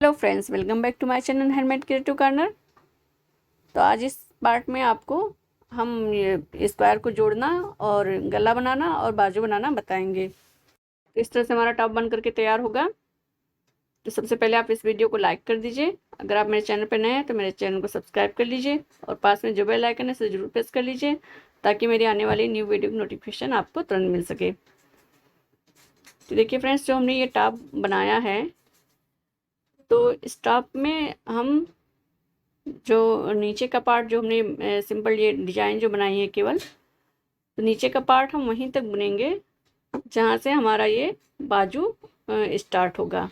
Hello friends, welcome back to my channel handmade creative corner. तो आज इस part में आपको हम ये स्क्वायर को जोड़ना और गला बनाना और बाजू बनाना बताएंगे। तो इस तरह से हमारा टॉप बन करके तैयार होगा। तो सबसे पहले आप इस वीडियो को लाइक कर दीजिए। अगर आप मेरे चैनल पर नए हैं तो मेरे चैनल को सब्सक्राइब कर लीजिए और पास में जो बेल आइकन है उसे जरूर प्रेस कर लीजिए ताकि मेरी आने वाली न्यू वीडियो की नोटिफिकेशन आपको तुरंत मिल सके। तो देखिए फ्रेंड्स, जो हमने ये टॉप बनाया है तो इस टॉप में हम जो नीचे का पार्ट जो हमने सिंपल ये डिजाइन जो बनाई है केवल, तो नीचे का पार्ट हम वहीं तक बुनेंगे जहाँ से हमारा ये बाजू स्टार्ट होगा।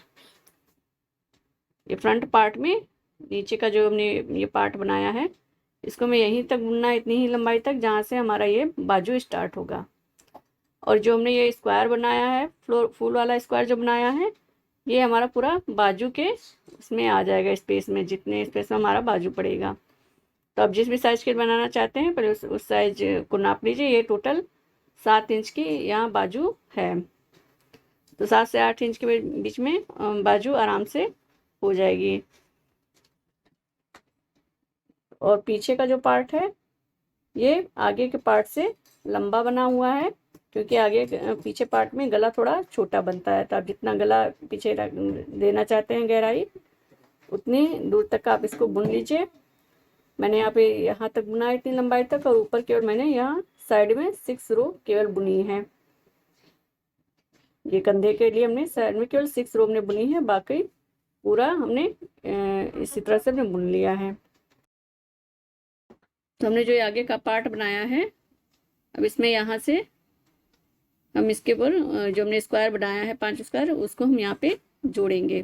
ये फ्रंट पार्ट में नीचे का जो हमने ये पार्ट बनाया है इसको मैं यहीं तक बुनना है, इतनी ही लंबाई तक जहाँ से हमारा ये बाजू स्टार्ट होगा। और जो हमने ये स्क्वायर बनाया है, फूल वाला स्क्वायर जो बनाया है, ये हमारा पूरा बाजू के उसमें आ जाएगा, स्पेस में, जितने स्पेस में हमारा बाजू पड़ेगा। तो आप जिस भी साइज़ के बनाना चाहते हैं पहले उस साइज को नाप लीजिए। ये टोटल 7 इंच की यहाँ बाजू है, तो 7 से 8 इंच के बीच में बाजू आराम से हो जाएगी। और पीछे का जो पार्ट है ये आगे के पार्ट से लंबा बना हुआ है, क्योंकि आगे पीछे पार्ट में गला थोड़ा छोटा बनता है। तो आप जितना गला पीछे देना चाहते हैं गहराई, उतनी दूर तक आप इसको बुन लीजिए। मैंने यहाँ पे यहाँ तक बुना है इतनी लंबाई तक, और ऊपर केवल मैंने यहाँ साइड में 6 रो केवल बुनी है। ये कंधे के लिए हमने साइड में केवल 6 रो हमने बुनी है, बाकी पूरा हमने इसी तरह से हमने बुन लिया है। तो हमने जो आगे का पार्ट बनाया है, अब इसमें यहाँ से हम इसके ऊपर जो हमने स्क्वायर बनाया है 5 स्क्वायर, उसको हम यहाँ पे जोड़ेंगे।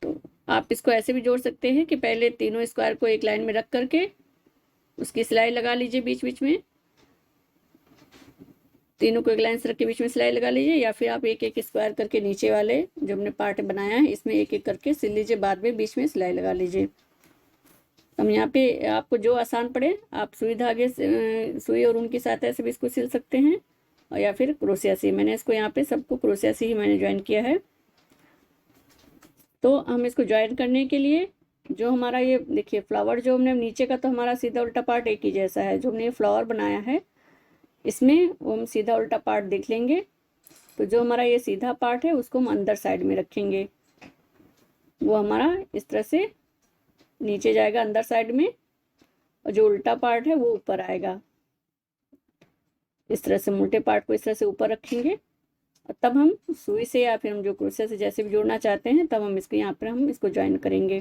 तो आप इसको ऐसे भी जोड़ सकते हैं कि पहले तीनों स्क्वायर को एक लाइन में रख करके उसकी सिलाई लगा लीजिए बीच बीच में, तीनों को एक लाइन से रख के बीच में सिलाई लगा लीजिए, या फिर आप एक एक स्क्वायर करके नीचे वाले जो हमने पार्ट बनाया है इसमें एक एक करके सिल लीजिए, बाद में बीच में सिलाई लगा लीजिए। हम यहाँ पे आपको जो आसान पड़े आप सुई धागे से सुई और ऊन की सहायता से भी इसको सिल सकते हैं, और या फिर क्रोशिया से। मैंने इसको यहाँ पे सबको क्रोशिया से ही मैंने ज्वाइन किया है। तो हम इसको ज्वाइन करने के लिए जो हमारा ये देखिए फ्लावर जो हमने नीचे का, तो हमारा सीधा उल्टा पार्ट एक ही जैसा है। जो हमने ये फ्लावर बनाया है इसमें वो हम सीधा उल्टा पार्ट देख लेंगे। तो जो हमारा ये सीधा पार्ट है उसको हम अंदर साइड में रखेंगे, वो हमारा इस तरह से नीचे जाएगा अंदर साइड में, और जो उल्टा पार्ट है वो ऊपर आएगा। इस तरह से उल्टे पार्ट को इस तरह से ऊपर रखेंगे, और तब हम सुई से या फिर हम जो क्रोशिया से जैसे भी जोड़ना चाहते हैं तब हम इसको यहाँ पर हम इसको ज्वाइन करेंगे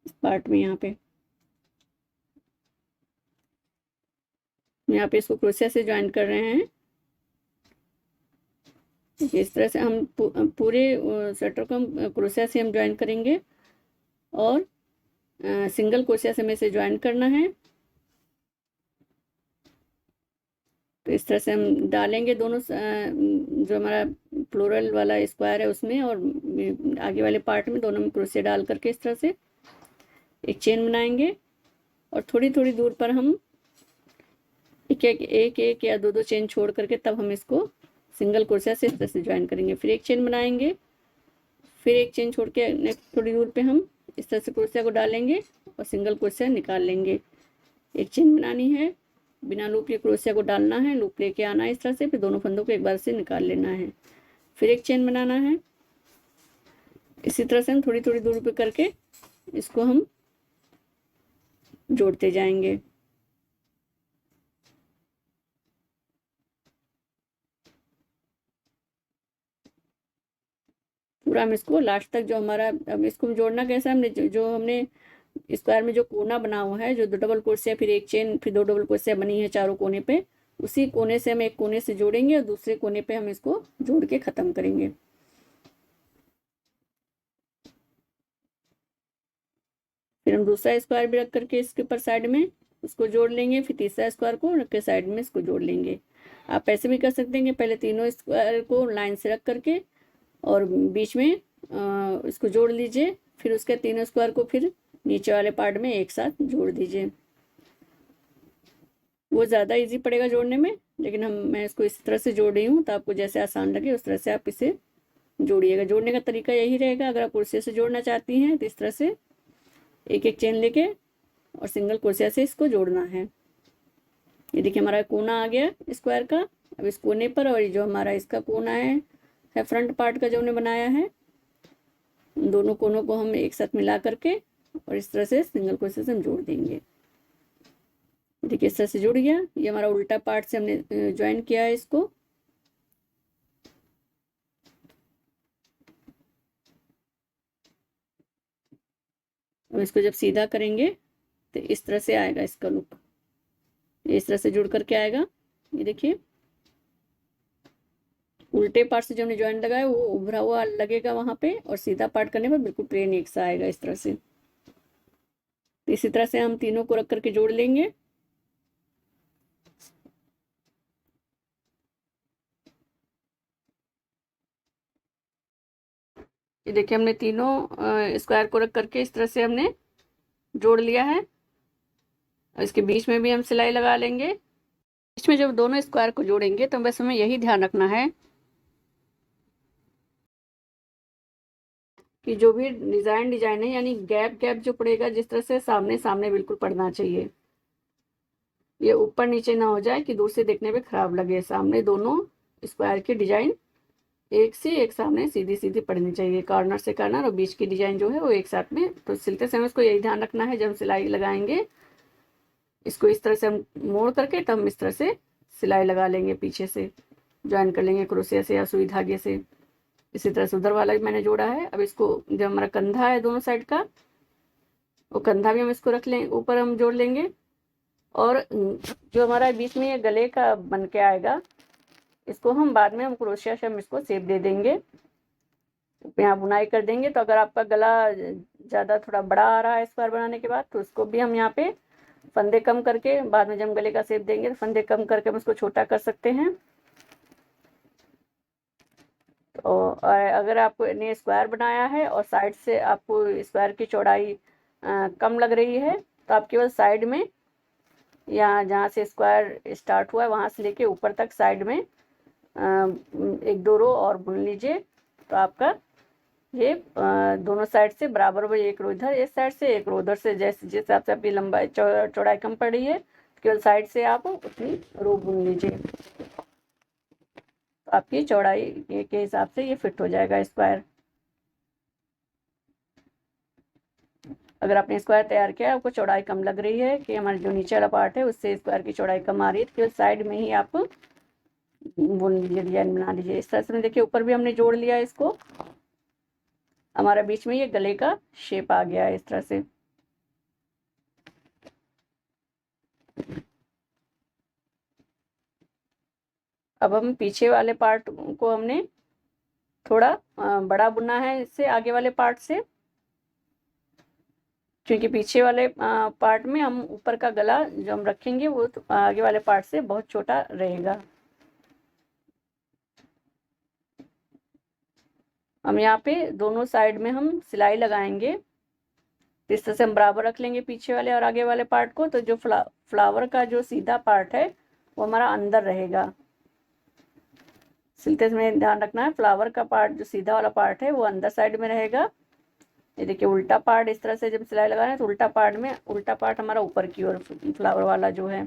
इस पार्ट में। यहाँ पे इसको क्रोशिया से ज्वाइन कर रहे हैं। इस तरह से हम पूरे स्वेटर को हम क्रोशिया से हम ज्वाइन करेंगे, और सिंगल क्रोशिया से हमें इसे ज्वाइन करना है। तो इस तरह से हम डालेंगे दोनों जो हमारा फ्लोरल वाला स्क्वायर है उसमें और आगे वाले पार्ट में, दोनों में क्रोशिया डाल करके इस तरह से एक चेन बनाएंगे, और थोड़ी थोड़ी दूर पर हम एक या दो चेन छोड़ करके तब हम इसको सिंगल क्रोशिया से इस तरह से ज्वाइन करेंगे। फिर एक चेन बनाएंगे, फिर एक चेन छोड़ के नेक्स्ट थोड़ी दूर पे हम इस तरह से क्रोशिया को डालेंगे और सिंगल क्रोशिया निकाल लेंगे। एक चेन बनानी है, बिना लूप के क्रोशिया को डालना है, लूप लेके आना है इस तरह से, फिर दोनों फंदों को एक बार से निकाल लेना है, फिर एक चेन बनाना है। इसी तरह से हम थोड़ी थोड़ी दूर पे करके इसको हम जोड़ते जाएंगे। पूरा हम इसको लास्ट तक जो हमारा, अब इसको जोड़ना कैसा, हमने जो हमने स्क्वायर में जो कोना बना हुआ है, जो 2 डबल क्रोशिया फिर एक चेन फिर 2 डबल क्रोशिया बनी है चारों कोने पे, उसी कोने से हम एक कोने से जोड़ेंगे और दूसरे कोने पे हम इसको जोड़ के खत्म करेंगे। फिर हम दूसरा स्क्वायर भी रख करके इसके ऊपर साइड में उसको जोड़ लेंगे, फिर तीसरा स्क्वायर को रख के साइड में इसको जोड़ लेंगे। आप ऐसे भी कर सकते हैं कि पहले तीनों स्क्वायर को लाइन से रख करके और बीच में इसको जोड़ लीजिए, फिर उसके तीनों स्क्वायर को फिर नीचे वाले पार्ट में एक साथ जोड़ दीजिए। वो ज़्यादा इजी पड़ेगा जोड़ने में, लेकिन मैं इसको इस तरह से जोड़ रही हूँ, तो आपको जैसे आसान लगे उस तरह से आप इसे जोड़िएगा। जोड़ने का तरीका यही रहेगा, अगर आप क्रोशिया से जोड़ना चाहती हैं तो इस तरह से एक एक चेन लेके और सिंगल क्रोशिया से इसको जोड़ना है। ये देखिए हमारा कोना आ गया स्क्वायर का। अब इस कोने पर और जो हमारा इसका कोना है फ्रंट पार्ट का जो हमने बनाया है, दोनों कोनों को हम एक साथ मिला करके और इस तरह से सिंगल क्रोशिया से हम जोड़ देंगे। देखिए इस तरह से जुड़ गया। ये हमारा उल्टा पार्ट से हमने ज्वाइन किया है इसको। अब इसको जब सीधा करेंगे तो इस तरह से आएगा इसका लुक। इस तरह से जुड़ करके आएगा। ये देखिए उल्टे पार्ट से जो हमने ज्वाइन लगाया वो उभरा हुआ लगेगा वहां पे, और सीधा पार्ट करने पर बिल्कुल प्लेन एक सा आएगा इस तरह से। तो इसी तरह से हम तीनों को रख करके जोड़ लेंगे। ये देखिए हमने तीनों स्क्वायर को रख करके इस तरह से हमने जोड़ लिया है। और इसके बीच में भी हम सिलाई लगा लेंगे। बीच में जब दोनों स्क्वायर को जोड़ेंगे तो बस हमें यही ध्यान रखना है कि जो भी डिजाइन है यानी गैप गैप जो पड़ेगा जिस तरह से सामने सामने बिल्कुल पड़ना चाहिए। ये ऊपर नीचे ना हो जाए कि दूर से देखने में खराब लगे। सामने दोनों स्क्वायर की डिजाइन एक से एक सामने सीधी सीधी पड़नी चाहिए, कॉर्नर से कॉर्नर, और बीच की डिजाइन जो है वो एक साथ में। तो सिलते समय उसको यही ध्यान रखना है, जब सिलाई लगाएंगे इसको इस तरह से हम मोड़ करके तब हम इस तरह से सिलाई लगा लेंगे, पीछे से ज्वाइन कर लेंगे क्रोशिया से या सुई धागे से। इसी तरह से उधर वाला भी मैंने जोड़ा है। अब इसको जब हमारा कंधा है दोनों साइड का, वो कंधा भी हम इसको रख लें, ऊपर हम जोड़ लेंगे। और जो हमारा बीच में ये गले का बन के आएगा, इसको हम बाद में हम क्रोशिया से हम इसको शेप दे देंगे, यहाँ बुनाई कर देंगे। तो अगर आपका गला ज़्यादा थोड़ा बड़ा आ रहा है स्क्वायर बनाने के बाद, तो उसको भी हम यहाँ पे फंदे कम करके बाद में जब हम गले का शेप देंगे तो फंदे कम करके हम उसको छोटा कर सकते हैं। तो अगर आपने स्क्वायर बनाया है और साइड से आपको स्क्वायर की चौड़ाई कम लग रही है, तो आप केवल साइड में या जहाँ से स्क्वायर स्टार्ट हुआ है वहाँ से लेके ऊपर तक साइड में एक दो रो और बुन लीजिए। तो आपका ये दोनों साइड से बराबर में एक रो इधर इस साइड से एक रो उधर से, जैसे जिस हिसाब से आपकी लंबाई चौड़ाई कम पड़ रही है केवल साइड से आप उतनी रो बुन लीजिए। तो आपकी चौड़ाई के हिसाब से ये फिट हो जाएगा स्क्वायर। अगर आपने स्क्वायर तैयार किया, आपको चौड़ाई कम लग रही है कि हमारा जो नीचे वाला पार्ट है उससे स्क्वायर की चौड़ाई कम आ रही है, तो केवल साइड में ही आप बुन लीजिए, डिजाइन बना लीजिए। इस तरह से देखिए ऊपर भी हमने जोड़ लिया इसको। हमारा बीच में ये गले का शेप आ गया है इस तरह से। अब हम पीछे वाले पार्ट को हमने थोड़ा बड़ा बुना है इससे आगे वाले पार्ट से, क्योंकि पीछे वाले पार्ट में हम ऊपर का गला जो हम रखेंगे वो तो आगे वाले पार्ट से बहुत छोटा रहेगा। हम यहाँ पे दोनों साइड में हम सिलाई लगाएंगे। इस तरह से हम बराबर रख लेंगे पीछे वाले और आगे वाले पार्ट को। तो जो फ्लावर का जो सीधा पार्ट है वो हमारा अंदर रहेगा। सिलते समय ध्यान रखना है, फ्लावर का पार्ट जो सीधा वाला पार्ट है वो अंदर साइड में रहेगा। ये देखिए उल्टा पार्ट इस तरह से जब सिलाई लगा रहे हैं तो उल्टा पार्ट हमारा ऊपर की ओर फ्लावर वाला जो है।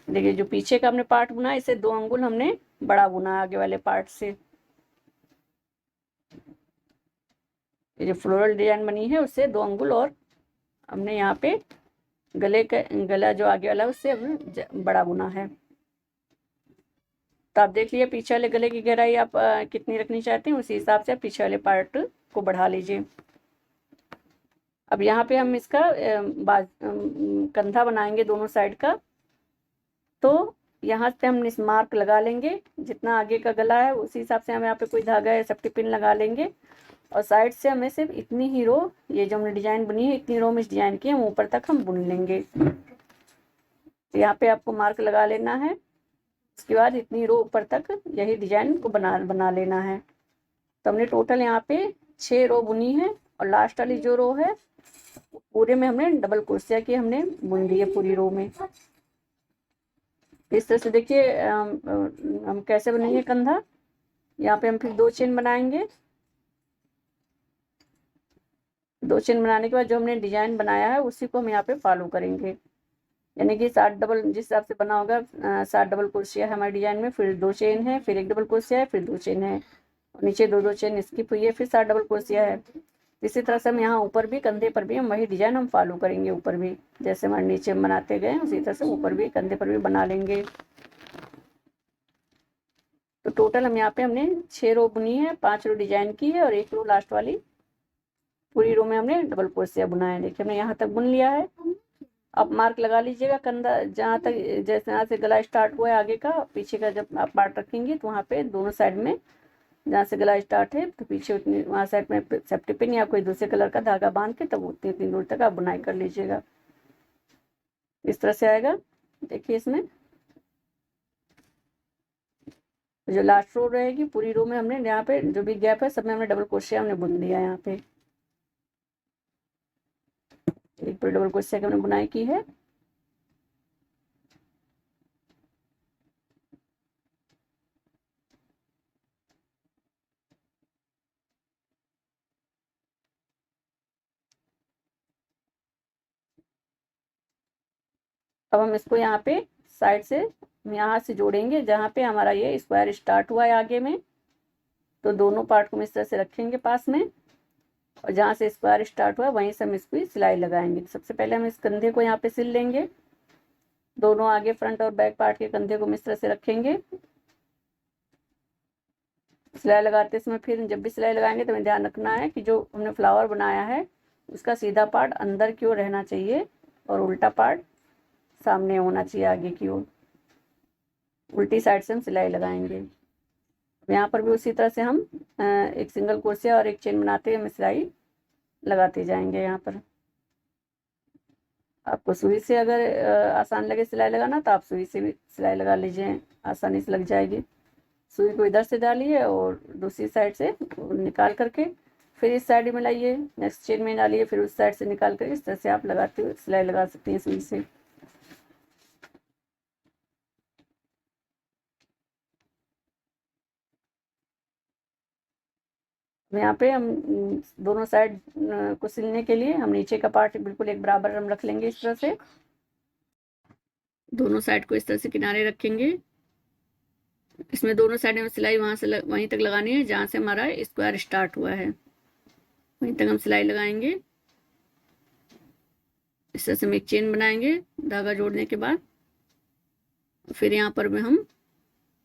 देखिए जो पीछे का हमने पार्ट बुना इसे 2 अंगुल हमने बड़ा बुना आगे वाले पार्ट से। ये जो फ्लोरल डिजाइन बनी है उससे 2 अंगुल और हमने यहाँ पे गला जो आगे वाला है उससे हमने बड़ा बुना है। तो आप देख लीजिए पीछे वाले गले की गहराई आप कितनी रखनी चाहते हैं, उसी हिसाब से आप पीछे वाले पार्ट को बढ़ा लीजिए। अब यहाँ पे हम इसका कंधा बनाएंगे दोनों साइड का। तो यहाँ से हम इस मार्क लगा लेंगे, जितना आगे का गला है उसी हिसाब से हम यहाँ पे कोई धागा या सेफ्टी पिन लगा लेंगे। और साइड से हमें सिर्फ इतनी ही रो, ये जो हमने डिजाइन बनी है इतनी रो में इस डिजाइन की हम ऊपर तक हम बुन लेंगे। तो यहाँ पे आपको मार्क लगा लेना है। उसके बाद इतनी रो ऊपर तक यही डिजाइन को बना लेना है। तो हमने टोटल यहाँ पे 6 रो बुनी है और लास्ट वाली जो रो है पूरे में हमने डबल क्रोशिया की हमने बुन दी है पूरी रो में। इस तरह से देखिए हम कैसे बनेंगे कंधा। यहाँ पे हम फिर 2 चेन बनाएंगे। 2 चेन बनाने के बाद जो हमने डिजाइन बनाया है उसी को हम यहाँ पे फॉलो करेंगे, यानी कि 7 डबल जिस हिसाब से बना होगा 7 डबल क्रोशिया है हमारे डिजाइन में, फिर 2 चेन है, फिर 1 डबल क्रोशिया है, फिर 2 चेन है, और नीचे 2 चेन स्किप हुई है, फिर 7 डबल क्रोशिया है। इसी तरह से हम यहाँ ऊपर भी कंधे पर भी हम वही डिजाइन हम फॉलो करेंगे, ऊपर भी जैसे हमारे नीचे हम बनाते गए उसी तरह से ऊपर भी कंधे पर भी बना लेंगे। तो टोटल हम यहाँ पे हमने 6 रो बुनी है, 5 रो डिजाइन की है और 1 रो लास्ट वाली पूरी रो में हमने डबल क्रोशिया बुना है। देखिए हमने यहाँ तक बुन लिया है। अब मार्क लगा लीजिएगा कंधा जहाँ तक, जैसे यहाँ से गला स्टार्ट हुआ है आगे का, पीछे का जब आप पार्ट रखेंगे तो वहाँ पे दोनों साइड में जहाँ से गला स्टार्ट है तो पीछे उतनी वहाँ साइड में सेफ्टी पिन या कोई दूसरे कलर का धागा बांध के तब उतनी उतनी दूर तक आप बुनाई कर लीजिएगा। इस तरह से आएगा। देखिए इसमें जो लास्ट रो रहेगी पूरी रो में हमने यहाँ पे जो भी गैप है सब में हमने डबल क्रोशिया हमने बुन दिया है। यहाँ पे एक पूरी डबल क्रोशिया की हमने बुनाई की है। अब हम इसको यहाँ पे साइड से यहाँ से जोड़ेंगे जहाँ पे हमारा ये स्क्वायर स्टार्ट हुआ है आगे में, तो दोनों पार्ट को हम इस तरह से रखेंगे पास में, और जहाँ से स्क्वायर स्टार्ट हुआ वहीं से हम इसको सिलाई लगाएंगे। सबसे पहले हम इस कंधे को यहाँ पे सिल लेंगे, दोनों आगे फ्रंट और बैक पार्ट के कंधे को हम इस तरह से रखेंगे। सिलाई लगाते समय फिर जब भी सिलाई लगाएंगे तो हमें ध्यान रखना है कि जो हमने फ्लावर बनाया है उसका सीधा पार्ट अंदर की ओर रहना चाहिए और उल्टा पार्ट सामने होना चाहिए आगे की ओर। उल्टी साइड से हम सिलाई लगाएंगे। यहाँ पर भी उसी तरह से हम एक सिंगल क्रोशिया और एक चेन बनाते हुए हम सिलाई लगाते जाएंगे। यहाँ पर आपको सुई से अगर आसान लगे सिलाई लगाना तो आप सुई से भी सिलाई लगा लीजिए, आसानी से लग जाएगी। सुई को इधर से डालिए और दूसरी साइड से निकाल करके फिर इस साइड में लाइए, नेक्स्ट चेन में डालिए, फिर उस साइड से निकाल कर इस तरह से आप लगाते हुए सिलाई लगा सकती हैं सुई से। यहाँ पे हम दोनों साइड को सिलने के लिए हम नीचे का पार्ट बिल्कुल एक बराबर हम रख लेंगे। इस तरह से दोनों साइड को इस तरह से किनारे रखेंगे। इसमें दोनों साइड में सिलाई वहां से वहीं तक लगानी है जहां से हमारा स्क्वायर स्टार्ट हुआ है, वहीं तक हम सिलाई लगाएंगे। इस तरह से हम एक चेन बनाएंगे धागा जोड़ने के बाद, फिर यहाँ पर में हम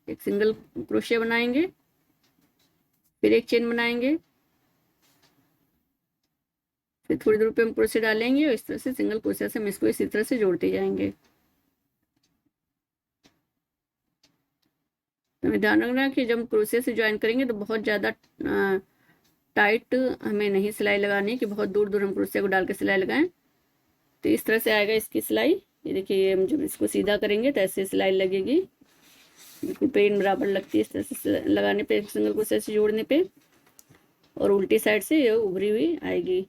एक सिंगल क्रोशिया बनाएंगे, फिर एक चेन बनाएंगे, फिर थोड़ी दूर पे हम क्रोशिया डालेंगे और इस तरह से सिंगल क्रोशिया से हम इसको इसी तरह से जोड़ते जाएंगे। हमें ध्यान रखना है कि जब हम क्रोशिया से ज्वाइन करेंगे तो बहुत ज़्यादा टाइट हमें नहीं सिलाई लगानी है कि बहुत दूर दूर हम क्रोशिया को डाल के सिलाई लगाएं। तो इस तरह से आएगा इसकी सिलाई। ये देखिए हम जब इसको सीधा करेंगे तो ऐसे सिलाई लगेगी, बिल्कुल पेन बराबर लगती है इस तरह से लगाने पे, सिंगल क्रोशिया से जोड़ने पे, और उल्टी साइड से ये उभरी हुई आएगी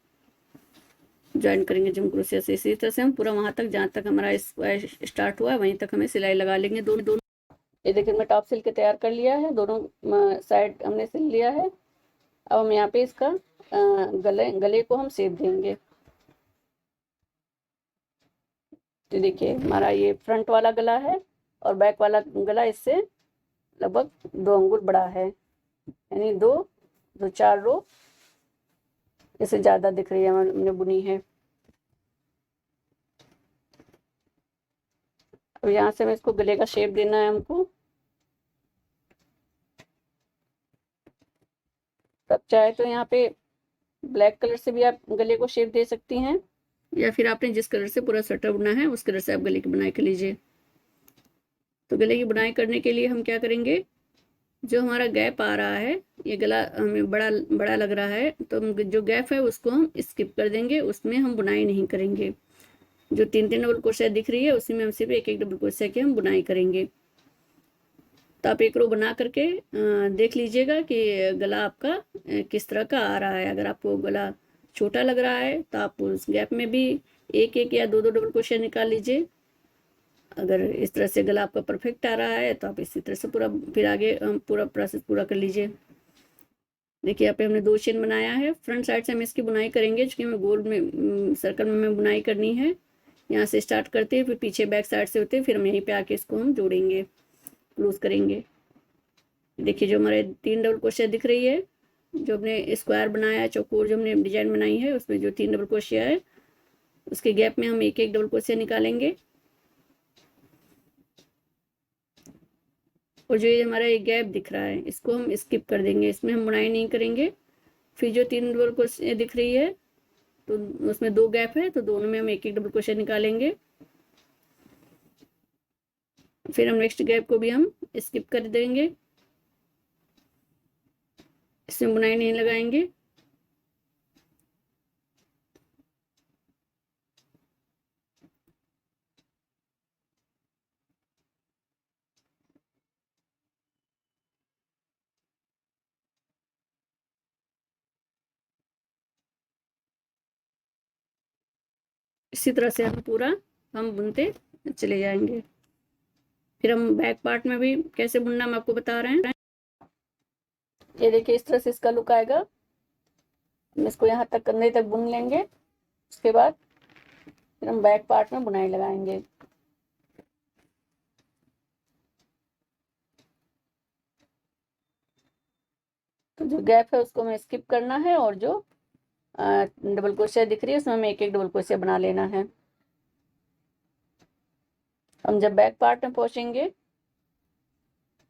ज्वाइन करेंगे जब क्रोशिया से। इसी तरह से हम पूरा वहां तक जहाँ तक हमारा स्क्वायर स्टार्ट हुआ है वहीं तक हमें सिलाई लगा लेंगे दोनों। ये देखिए मैं टॉप सिल के तैयार कर लिया है, दोनों साइड हमने सिल लिया है। अब हम यहाँ पे इसका गले को हम शेप देंगे। तो देखिए हमारा ये फ्रंट वाला गला है और बैक वाला गला इससे लगभग 2 अंगुल बड़ा है, यानी 4 रो इससे ज़्यादा दिख रही है हमने बुनी है। अब यहाँ से हमें इसको गले का शेप देना है हमको। तब चाहे तो यहाँ पे ब्लैक कलर से भी आप गले को शेप दे सकती हैं, या फिर आपने जिस कलर से पूरा स्वेटर बुना है उस कलर से आप गले की बुनाई कर लीजिए। तो गले की बुनाई करने के लिए हम क्या करेंगे, जो हमारा गैप आ रहा है, ये गला हमें बड़ा बड़ा लग रहा है, तो हम जो गैप है उसको हम स्किप कर देंगे, उसमें हम बुनाई नहीं करेंगे। जो 3-3 डबल क्रोशिया दिख रही है उसी में हम सिर्फ एक डबल क्रोशिया की हम बुनाई करेंगे। तो आप एक रो बना करके देख लीजिएगा कि गला आपका किस तरह का आ रहा है। अगर आपको गला छोटा लग रहा है तो आप उस गैप में भी एक या 2 डबल क्रोशिया निकाल लीजिए। अगर इस तरह से गला आपका परफेक्ट आ रहा है तो आप इसी तरह से पूरा फिर आगे पूरा प्रोसेस पूरा कर लीजिए। देखिए यहाँ पे हमने 2 चेन बनाया है। फ्रंट साइड से हम इसकी बुनाई करेंगे, क्योंकि हमें गोल में सर्कल में बुनाई करनी है। यहाँ से स्टार्ट करते हैं, फिर पीछे बैक साइड से होते हैं, फिर हम यहीं पे आके इसको हम जोड़ेंगे, क्लोज करेंगे। देखिए जो हमारे 3 डबल क्रोशिया दिख रही है, जो हमने स्क्वायर बनाया है, चौकोर जो हमने डिजाइन बनाई है, उसमें जो 3 डबल क्रोशिया है उसके गैप में हम एक एक डबल क्रोशिया निकालेंगे। और जो ये हमारा एक गैप दिख रहा है इसको हम स्किप कर देंगे, इसमें हम बुनाई नहीं करेंगे। फिर जो 3 डबल क्रोशिया दिख रही है तो उसमें 2 गैप है, तो दोनों में हम एक एक डबल क्रोशिया निकालेंगे। फिर हम नेक्स्ट गैप को भी हम स्किप कर देंगे, इसमें बुनाई नहीं लगाएंगे। इसी तरह से हम पूरा बुनते चले जाएंगे। फिर हम बैक पार्ट में भी कैसे बुनना हम आपको बता रहे हैं। ये देखिए इस तरह से इसका लुक आएगा। हम इसको यहाँ तक कंधे तक बुन लेंगे, उसके बाद फिर हम बैक पार्ट में बुनाई लगाएंगे। तो जो गैप है उसको हमें स्किप करना है, और जो डबल क्रोशिया दिख रही है उसमें हमें एक एक डबल क्रोशिया बना लेना है। हम जब बैक पार्ट में पहुंचेंगे,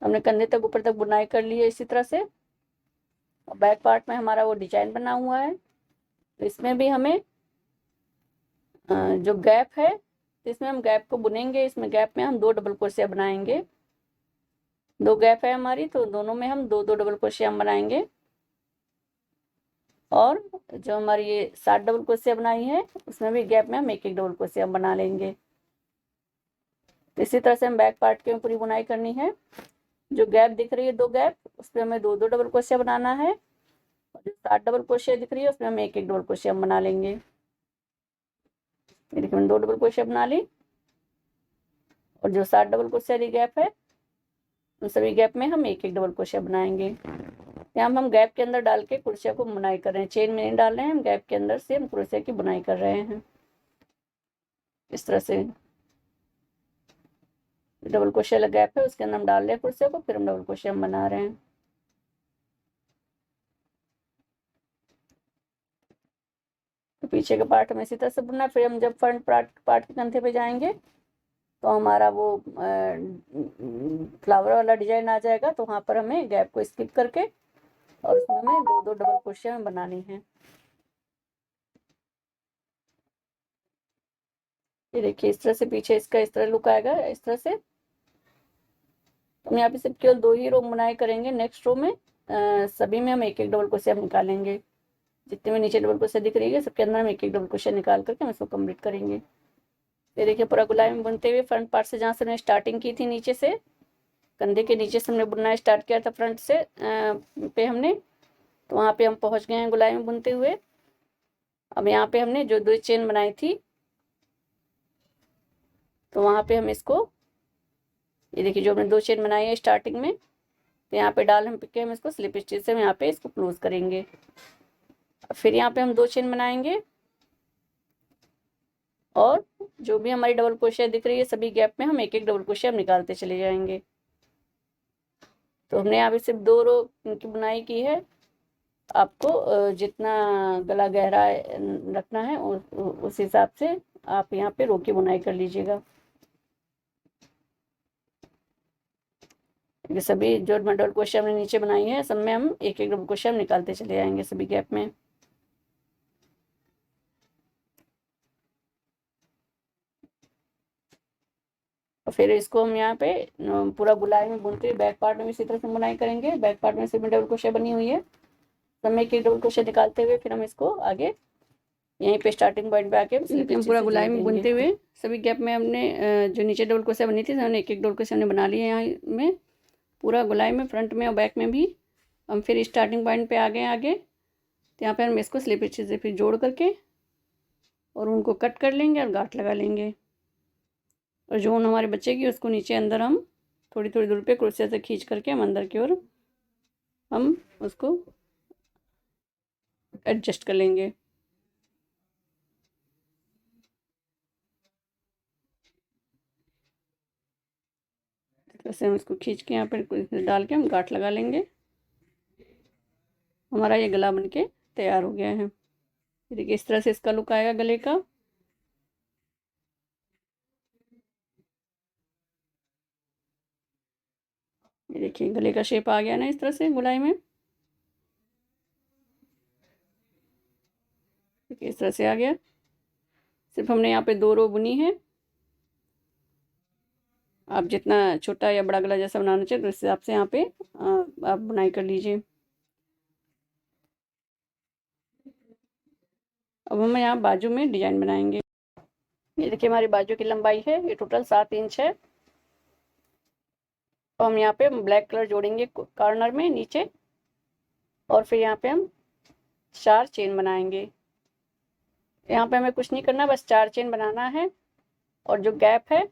हमने कंधे तक ऊपर तक बुनाई कर ली है इसी तरह से। और बैक पार्ट में हमारा वो डिजाइन बना हुआ है, तो इसमें भी हमें जो गैप है तो इसमें हम गैप को बुनेंगे। इसमें गैप में हम 2 डबल क्रोशिया बनाएंगे। 2 गैप है हमारी, तो दोनों में हम 2 2 डबल क्रोशिया हम बनाएंगे। और जो हमारी ये 7 डबल क्रोशिया बनाई है उसमें भी गैप में हम एक एक डबल क्रोशिया बना लेंगे। तो इसी तरह से हम बैक पार्ट की पूरी बुनाई करनी है। जो गैप दिख रही है 2 गैप, उसमें हमें 2 2 डबल क्रोशिया बनाना है। और जो 7 डबल क्रोशिया दिख रही है उसमें हम एक एक डबल क्रोशिया बना लेंगे। ये देखिए मैंने 2 डबल क्रोशिया बना ली। और जो 7 डबल क्रोशिया वाली गैप है उन सभी गैप में हम एक एक डबल क्रोशिया बनाएंगे। यहाँ हम गैप के अंदर डाल के क्रोशिया को बुनाई कर रहे हैं, चेन में नहीं डाल रहे हैं, हम गैप के अंदर से हम क्रोशिया की बुनाई कर रहे हैं। इस तरह से डबल क्रोशिया वाला गैप है उसके अंदर हम डाल रहे हैं क्रोशिया को, फिर हम डबल क्रोशिया बना रहे हैं। तो पीछे का पार्ट हमें इसी तरह से बुनना है। फिर हम जब फ्रंट पार्ट के कंधे पे जाएंगे तो हमारा वो फ्लावर वाला डिजाइन आ जाएगा, तो वहां पर हमें गैप को स्किप करके और उसमें हमें 2 2 डबल क्रोशिया बनानी है। ये देखिए इस तरह से पीछे इसका इस तरह लुक आएगा। इस तरह से हम यहाँ पे सिर्फ केवल 2 ही रो बुनाई करेंगे। नेक्स्ट रो में सभी में हम एक एक डबल क्रोशिया निकालेंगे। जितने में नीचे डबल क्रोशिया दिख रही है सबके अंदर हम एक एक डबल क्रोशिया निकाल करके हम इसको कंप्लीट करेंगे। ये देखिए पूरा गुलाबी बुनते हुए फ्रंट पार्ट से जहाँ से हमने स्टार्टिंग की थी, नीचे से कंधे के नीचे से हमने बुनना स्टार्ट किया था फ्रंट से पे हमने, तो वहाँ पे हम पहुँच गए हैं गुलाबी बुनते हुए। अब यहाँ पे हमने जो 2 चेन बनाई थी तो वहाँ पे हम इसको, ये देखिए जो हमने 2 चेन बनाई है स्टार्टिंग में, तो यहाँ पे डाल हम के हम इसको स्लिप स्टिच से हम यहाँ पे इसको क्लोज करेंगे। फिर यहाँ पे हम 2 चेन बनाएंगे और जो भी हमारी डबल क्रोशिया दिख रही है सभी गैप में हम एक एक डबल क्रोशिया निकालते चले जाएंगे। तो हमने यहाँ पे सिर्फ 2 रो की बुनाई की है। आपको जितना गला गहरा रखना है उस हिसाब से आप यहाँ पे रो की बुनाई कर लीजिएगा। ये सभी जो डबल क्रोशिया हमने नीचे बनाई है सब में हम एक एक डबल क्रोशिया निकालते चले जाएंगे सभी गैप में। और फिर इसको हम यहाँ पे पूरा गुलाई में बुनते हुए बैक पार्ट में भी इसी तरह से बुनाई करेंगे। बैक पार्ट में सिर्फ डबल क्रोशिया बनी हुई है, सब में एक एक डबल क्रोशिया निकालते हुए फिर हम इसको आगे यहीं पे स्टार्टिंग पॉइंट पे आके हम पूरा गुलाई में बुनते हुए सभी गैप में हमने जो नीचे डबल क्रोशिया बनी थी हमने एक एक डबल क्रोशिया हमने बना लिया है। यहाँ में पूरा गुलाई में फ्रंट में और बैक में भी हम फिर स्टार्टिंग पॉइंट पे आ गए आगे, तो यहाँ पे हम इसको स्लिप स्टिच से फिर जोड़ करके और उनको कट कर लेंगे और गांठ लगा लेंगे। और जो ऊन हमारी बचेगी उसको नीचे अंदर हम थोड़ी थोड़ी दूर पे क्रोशिया से खींच करके हम अंदर की ओर हम उसको एडजस्ट कर लेंगे। वैसे हम इसको खींच के यहाँ पर डाल के हम गांठ लगा लेंगे। हमारा ये गला बनके तैयार हो गया है। देखिए इस तरह से इसका लुक आएगा गले का। ये देखिए गले का शेप आ गया ना इस तरह से गोलाई में। देखिए इस तरह से आ गया। सिर्फ हमने यहाँ पे 2 रो बुनी है। आप जितना छोटा या बड़ा गला जैसा बनाना चाहिए तो इस हिसाब से यहाँ पे आप बुनाई कर लीजिए। अब हम यहाँ बाजू में डिजाइन बनाएंगे। ये देखिए हमारी बाजू की लंबाई है, ये टोटल 7 इंच है। तो हम यहाँ पे ब्लैक कलर जोड़ेंगे कॉर्नर में नीचे, और फिर यहाँ पे हम 4 चेन बनाएंगे। यहाँ पे हमें कुछ नहीं करना, बस 4 चेन बनाना है और जो गैप है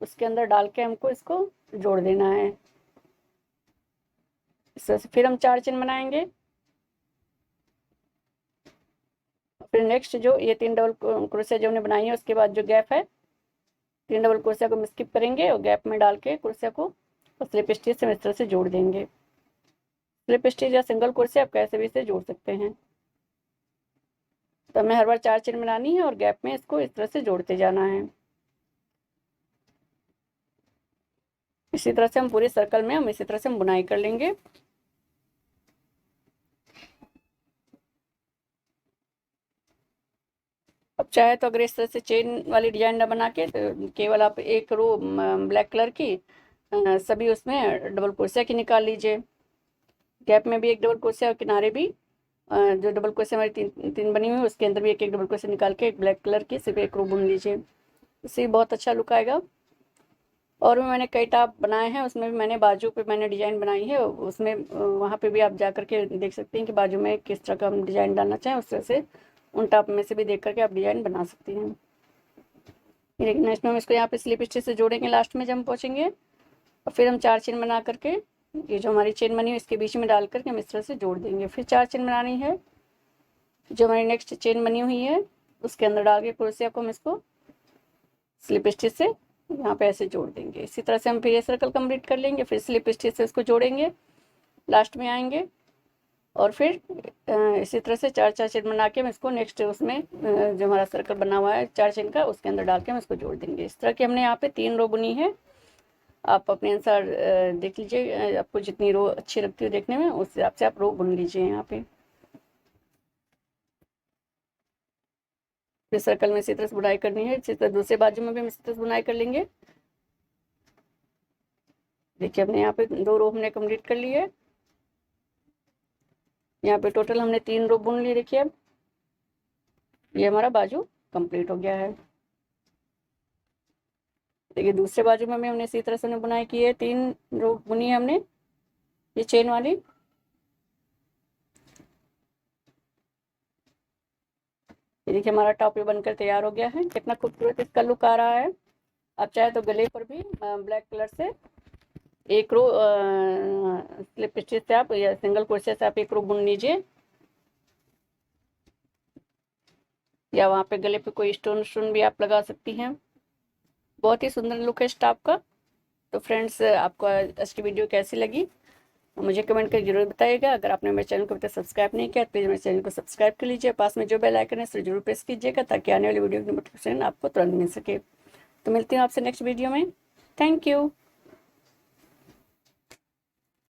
उसके अंदर डाल के हमको इसको जोड़ देना है। इस तरह से फिर हम 4 चेन बनाएंगे। फिर नेक्स्ट जो ये 3 डबल क्रोशिया जो हमने बनाई है उसके बाद जो गैप है 3 डबल क्रोशिया को हम स्किप करेंगे और गैप में डाल के क्रोशिया को स्लिप स्टिच से इस तरह से जोड़ देंगे। स्लिप स्टिच या सिंगल क्रोशिया आप कैसे भी इसे जोड़ सकते हैं। तो हमें हर बार 4 चेन बनानी है और गैप में इसको इस तरह से जोड़ते जाना है। इसी तरह से हम पूरे सर्कल में हम इसी तरह से हम बुनाई कर लेंगे। अब चाहे तो अगर इस तरह से चेन वाली डिजाइन ना बना के तो केवल आप एक रो ब्लैक कलर की सभी उसमें डबल क्रोशिया की निकाल लीजिए। गैप में भी एक डबल क्रोशिया और किनारे भी जो डबल क्रोशिया हमारी तीन बनी हुई है उसके अंदर भी एक एक डबल क्रोशिया निकाल के एक ब्लैक कलर की सिर्फ एक रो बुन लीजिए। इससे बहुत अच्छा लुक आएगा। और भी मैंने कई टाप बनाए हैं, उसमें भी मैंने बाजू पे मैंने डिजाइन बनाई है, उसमें वहाँ पे भी आप जा करके देख सकते हैं कि बाजू में किस तरह का हम डिजाइन डालना चाहें उस तरह से उन टाप में से भी देख करके आप डिजाइन बना सकती हैं। लेकिन नेक्स्ट में हम इसको यहाँ पे स्लिप स्टिच से जोड़ेंगे लास्ट में जब हम पहुँचेंगे, और फिर हम 4 चेन बना करके ये जो हमारी चेन बनी है इसके बीच में डाल करके हम इस तरह से जोड़ देंगे। फिर 4 चेन बनानी है। जो हमारी नेक्स्ट चेन बनी हुई है उसके अंदर डाल के क्रोशिया को हम इसको स्लिप स्टिच से यहाँ पे ऐसे जोड़ देंगे। इसी तरह से हम फिर ये सर्कल कंप्लीट कर लेंगे। फिर स्लिप स्टिच से इसको जोड़ेंगे, लास्ट में आएंगे और फिर इसी तरह से 4 चेन बना के हम इसको नेक्स्ट उसमें जो हमारा सर्कल बना हुआ है 4 चेन का उसके अंदर डाल के हम इसको जोड़ देंगे। इस तरह की हमने यहाँ पे 3 रो बुनी है। आप अपने अनुसार देख लीजिए, आपको जितनी रो अच्छी लगती है देखने में उस हिसाब से आप रो बुन लीजिए। यहाँ पे फिर सर्कल में इसी तरह से बुनाई करनी है। इसी तरह दूसरे बाजू में भी हम इसी तरह से बुनाई कर लेंगे। देखिए हमने यहाँ पे 2 रो हमने कंप्लीट कर ली है। यहाँ पे टोटल हमने 3 रो बुन ली। देखिए अब ये हमारा बाजू कंप्लीट हो गया है। देखिए दूसरे बाजू में हमने इसी तरह से बुनाई की है, 3 रो बुनी है हमने ये चेन वाली। ये देखिए हमारा टॉप बनकर तैयार हो गया है। कितना खूबसूरत इसका लुक आ रहा है। आप चाहे तो गले पर भी ब्लैक कलर से एक रो स्लिप स्टिच से आप या सिंगल क्रोशिया से आप एक रो बुन लीजिए, या वहाँ पे गले पे कोई स्टोन भी आप लगा सकती हैं। बहुत ही सुंदर लुक है इस टॉप का। तो फ्रेंड्स आपको आज की वीडियो कैसी लगी मुझे कमेंट करके जरूर बताइएगा। अगर आपने मेरे चैनल को अभी तक सब्सक्राइब नहीं किया तो प्लीज़ मेरे चैनल को सब्सक्राइब कर लीजिए। पास में जो बेल आइकन है उसे जरूर प्रेस कीजिएगा ताकि आने वाली वीडियो की नोटिफिकेशन आपको तुरंत मिल सके। तो मिलती हूँ आपसे नेक्स्ट वीडियो में। Thank you.